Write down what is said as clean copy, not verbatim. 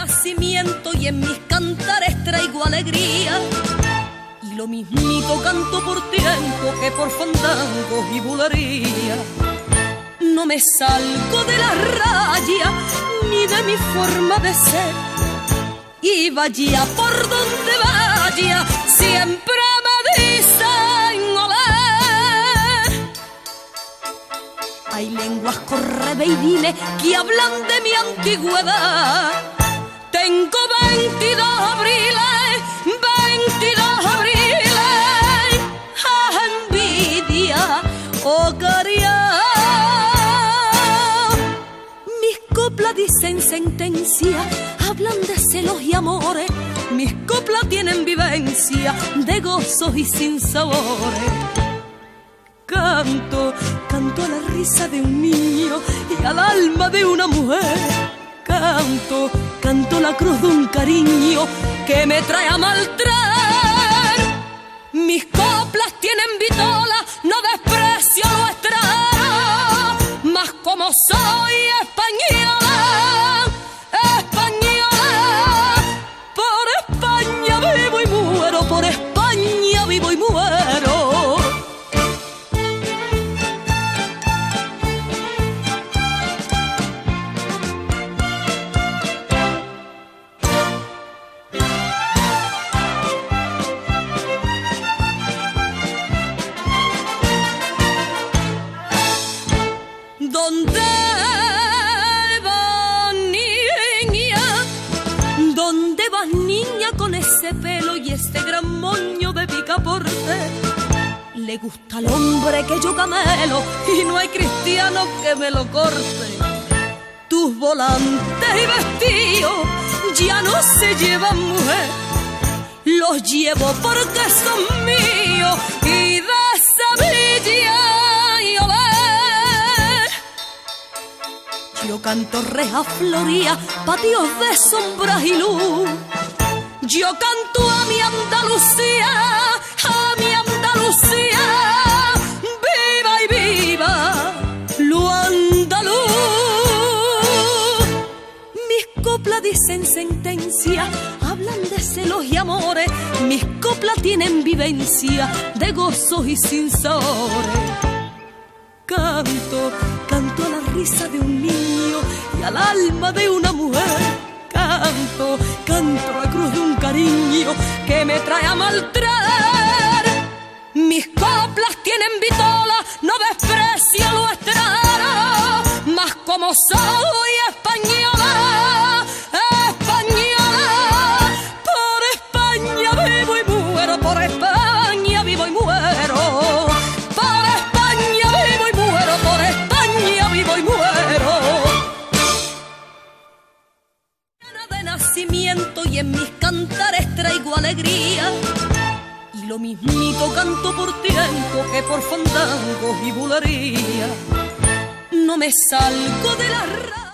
nacimiento y en mis cantares traigo alegría. Y lo mismito canto por tiempo que por fandangos y bulería. No me salgo de la raya ni de mi forma de ser. Y vaya por donde vaya, siempre me dicen olé. Hay lenguas correveidines que hablan de mi antigüedad. Tengo 22 abriles, 22 abriles. Envidia, oh caridad. Mis coplas dicen sentencia, hablan de celos y amores. Mis coplas tienen vivencia de gozos y sinsabores. Canto, canto a la risa de un niño y al alma de una mujer. Canto, canto la cruz de un cariño que me trae a maltraer. Mis coplas tienen vitola, no desprecio lo extranjero. Mas como soy española, española, por España vivo y muero, por España vivo y muero. ¿Dónde vas, niña? ¿Dónde vas, niña, con ese pelo y este gran moño de picaporte? Le gusta al hombre que yo camelo y no hay cristiano que me lo corte. Tus volantes y vestidos ya no se llevan, mujer. Los llevo porque son míos y de Sevilla y olé. Yo canto reja floría, patios de sombras y luz. Yo canto a mi Andalucía, a mi Andalucía. Viva y viva lo andaluz. Mis coplas dicen sentencia, hablan de celos y amores. Mis coplas tienen vivencia de gozos y sinsabores. Canto, canto a la risa de un niño y al alma de una mujer. Canto, canto la cruz de un cariño que me trae a maltraer. Mis coplas tienen vitola, no desprecio lo extranjero. Mas como soy española, española, por España vivo y muero, por España vivo y muero. Y en mis cantares traigo alegría. Y lo mismito canto por tiempo que por fandangos y bulería. No me salgo de la